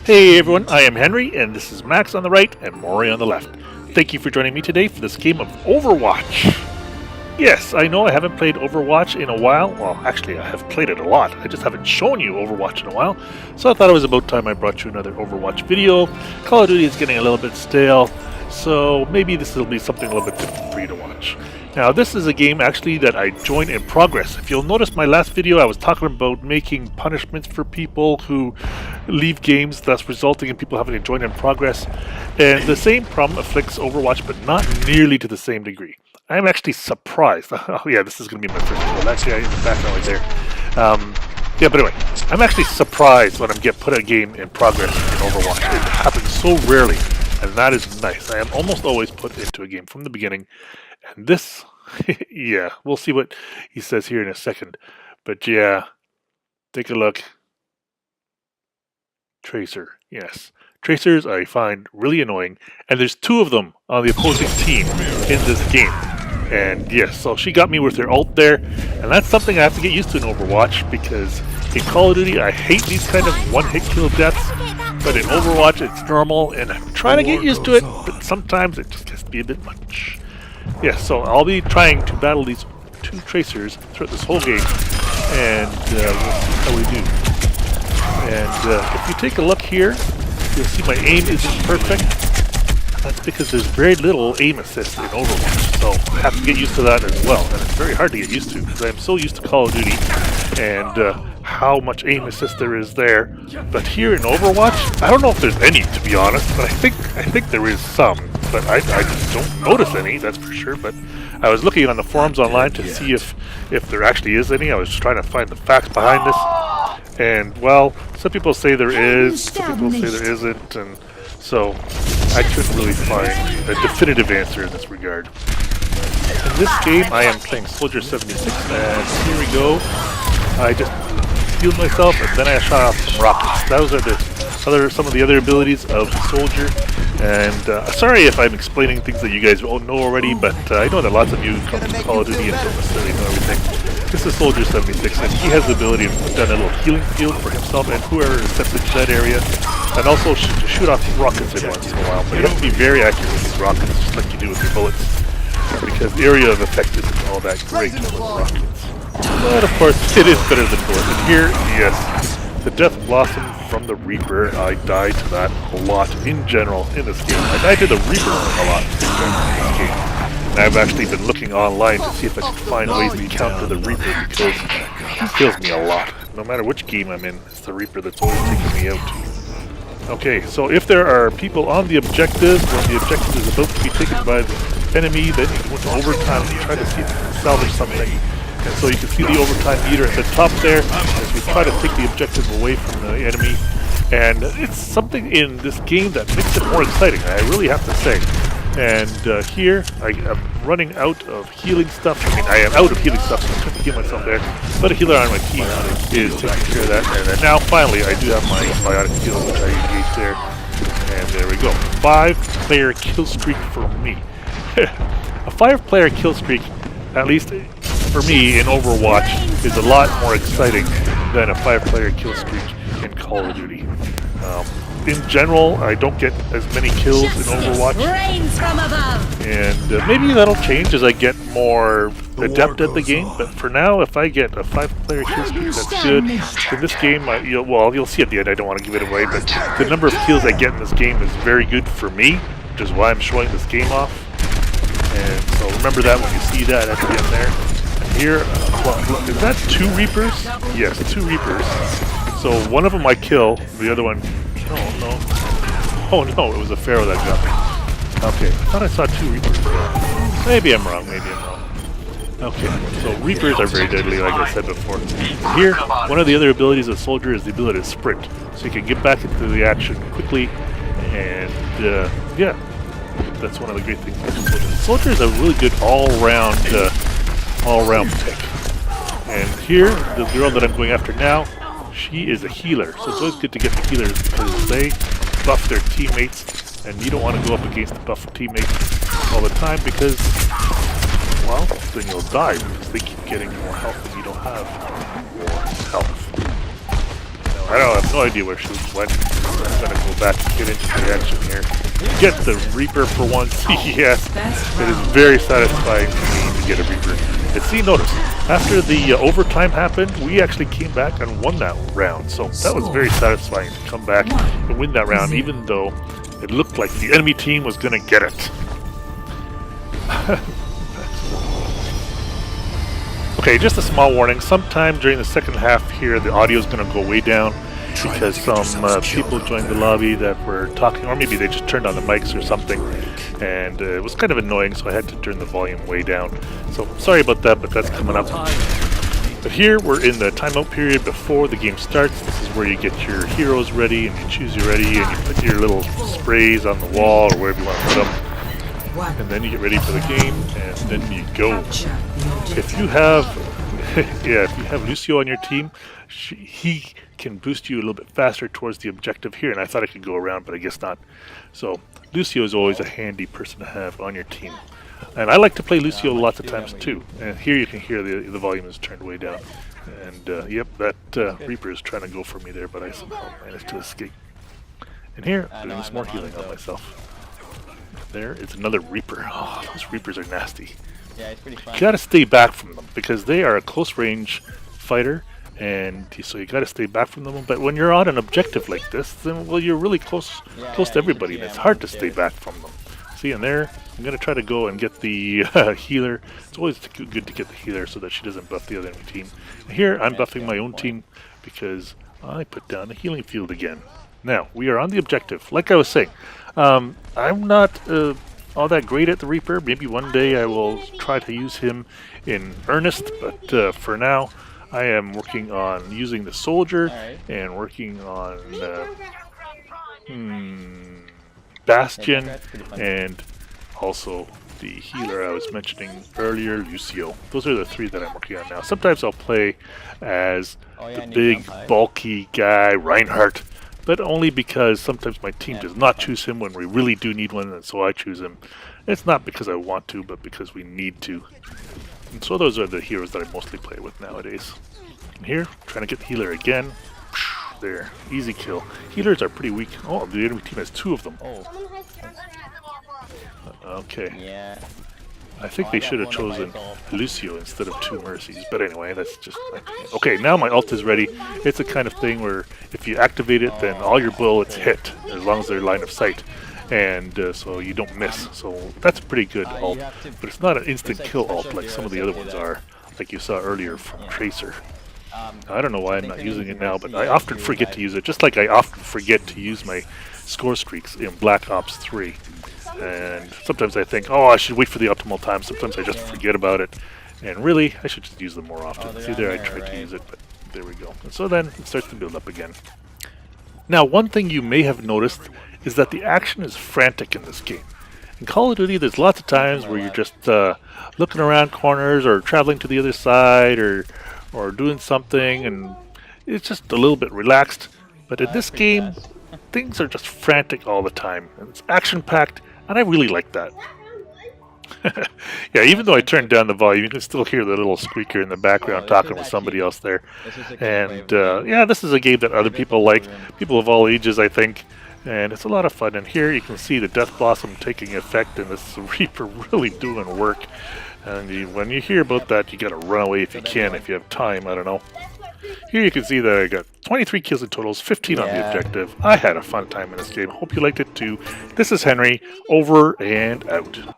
Hey everyone, I am Henry, and this is Max on the right and Maury on the left. Thank you for joining me today for this game of Overwatch. Yes, I know I haven't played Overwatch in a while. Well, actually, I have played it a lot. I just haven't shown you Overwatch in a while. So I thought it was about time I brought you another Overwatch video. Call of Duty is getting a little bit stale, so maybe this will be something a little bit different for you to watch. Now, this is a game actually that I joined in progress. If you'll notice my last video, I was talking about making punishments for people who leave games, thus resulting in people having to join in progress. And the same problem afflicts Overwatch, but not nearly to the same degree. I'm actually surprised. Oh yeah, this is going to be my first video. Actually, in the background right there. Yeah, but anyway, I'm actually surprised when I get put a game in progress in Overwatch. It happens so rarely, and that is nice. I am almost always put into a game from the beginning. And this, yeah, we'll see what he says here in a second. But yeah, take a look. Tracer, yes. Tracers I find really annoying, and there's two of them on the opposing team in this game. And yes, so she got me with her ult there, and that's something I have to get used to in Overwatch, because in Call of Duty I hate these kind of one-hit kill deaths, but in Overwatch it's normal, and I'm trying to get used to it, but sometimes it just gets to be a bit much. Yeah, so I'll be trying to battle these two Tracers throughout this whole game, and we'll see how we do. And if you take a look here, you'll see my aim isn't perfect. That's because there's very little aim assist in Overwatch, so I have to get used to that as well. And it's very hard to get used to, because I'm so used to Call of Duty and how much aim assist there is there. But here in Overwatch, I don't know if there's any, to be honest, but I think there is some. But I just don't notice any, that's for sure. But I was looking on the forums online to see if there actually is any. I was trying to find the facts behind this. And, well, some people say there is, some people say there isn't, and so I couldn't really find a definitive answer in this regard. In this game, I am playing Soldier 76, and here we go. I just healed myself, and then I shot off some rockets. Those are some of the other abilities of Soldier. And sorry if I'm explaining things that you guys all know already, but I know that lots of you come to Call of Duty and don't necessarily know everything. This is Soldier 76, and he has the ability to put down a little healing field for himself and whoever steps into that area, and also to shoot off rockets every once in a while. But you have to be very accurate with these rockets, just like you do with your bullets, because the area of effect isn't all that great with rockets. But of course, it is better than bullets. And here, yes, the Death Blossom from the Reaper. I died to that a lot in general in this game. I died to the Reaper a lot in general in this game. And I've actually been looking online to see if I can find ways to counter the Reaper, because he kills me a lot. No matter which game I'm in, it's the Reaper that's always taking me out. Okay, so if there are people on the objective, when the objective is about to be taken by the enemy, then you go into overtime and you try to see if you can salvage something. And so you can see the overtime meter at the top there as we try to take the objective away from the enemy. And it's something in this game that makes it more exciting, I really have to say. And here, I am running out of healing stuff. I mean, I am out of healing stuff, so I couldn't heal myself there. But a healer on my team is taking care of that. And then now, finally, I do have my biotic skill, which I engaged there. And there we go. 5-player kill streak for me. A 5-player kill streak, at least for me in Overwatch, is a lot more exciting than a 5-player kill streak in Call of Duty. In general, I don't get as many kills in Overwatch, and maybe that'll change as I get more adept at the game, but for now, if I get a 5-player kill streak, that's good. In this game, you'll see at the end, I don't want to give it away, but the number of kills I get in this game is very good for me, which is why I'm showing this game off. And so remember that when you see that at the end there. And here, is that 2 Reapers? Yes, 2 Reapers. So one of them I kill, the other one... Oh no, it was a Pharaoh that got me. Okay, I thought I saw 2 Reapers. Maybe I'm wrong, Okay, so Reapers are very deadly, like I said before. Here, one of the other abilities of Soldier is the ability to sprint. So you can get back into the action quickly, and yeah, that's one of the great things about Soldier. Soldier is a really good all-round pick. And here, the girl that I'm going after now, she is a healer, so it's always good to get the healers because they buff their teammates, and you don't want to go up against the buff teammates all the time because, well, then you'll die because they keep getting more health and you don't have more health. Now I have no idea where she went. I'm gonna go back and get into the action here. Get the Reaper for once. Yes, it is very satisfying for me to get a Reaper. And see, notice, after the overtime happened, we actually came back and won that round. So that was very satisfying to come back and win that round, even though it looked like the enemy team was gonna get it. Okay, just a small warning. Sometime during the second half here, the audio is going to go way down because some people joined the lobby that were talking, or maybe they just turned on the mics or something, and it was kind of annoying, so I had to turn the volume way down. So sorry about that, but that's coming up. But here we're in the timeout period before the game starts. This is where you get your heroes ready and you choose your ready and you put your little sprays on the wall or wherever you want to put them. And then you get ready for the game, and then you go. If you have, yeah, if you have Lucio on your team, he can boost you a little bit faster towards the objective here. And I thought I could go around, but I guess not. So Lucio is always a handy person to have on your team. And I like to play Lucio lots of times too. And here you can hear the volume is turned way down. And yep, that Reaper is trying to go for me there, but I somehow managed to escape. And here, doing some more healing on myself. There is another Reaper. Oh, those Reapers are nasty. Yeah, it's pretty fun. You gotta stay back from them because they are a close range fighter, and so you gotta stay back from them. But when you're on an objective like this, then well, you're really close to everybody, and it's hard to stay back from them. See, and there, I'm gonna try to go and get the healer. It's always good to get the healer so that she doesn't buff the other enemy team. And here, I'm buffing my own team because I put down the healing field again. Now, we are on the objective. Like I was saying, I'm not all that great at the Reaper. Maybe one day I will try to use him in earnest, but for now, I am working on using the soldier and working on Bastion and also the healer I was mentioning earlier, Lucio. Those are the three that I'm working on now. Sometimes I'll play as the big, bulky guy, Reinhardt, but only because sometimes my team does not choose him when we really do need one, and so I choose him. It's not because I want to, but because we need to. And so those are the heroes that I mostly play with nowadays. And here, trying to get the healer again. There, easy kill. Healers are pretty weak. Oh, the enemy team has two of them. Okay. Yeah. I think they should have chosen Lucio instead of two Mercies, but anyway, that's just... Okay, now my ult is ready. It's a kind of thing where if you activate it, then all your bullets hit, as long as they're line of sight, and so you don't miss. So that's a pretty good ult, but it's not an instant kill ult like some of the other ones are, like you saw earlier from Tracer. I don't know why I'm not using it now, but I often forget to use it, just like I often forget to use my score streaks in Black Ops 3. And sometimes I think, oh, I should wait for the optimal time. Sometimes I just forget about it. And really, I should just use them more often. See there, I tried to use it, but there we go. And so then it starts to build up again. Now, one thing you may have noticed is that the action is frantic in this game. In Call of Duty, there's lots of times where you're just looking around corners or traveling to the other side or doing something, and it's just a little bit relaxed. But in this game, things are just frantic all the time. And it's action-packed, and I really like that. Yeah, even though I turned down the volume, you can still hear the little squeaker in the background talking with somebody else there. And yeah, this is a game that other people like, people of all ages, I think. And it's a lot of fun. And here you can see the Death Blossom taking effect, and this Reaper really doing work. And when you hear about that, you gotta run away if you can, if you have time, I don't know. Here you can see that I got 23 kills in totals, 15 on the objective. I had a fun time in this game. Hope you liked it too. This is Henry, over and out.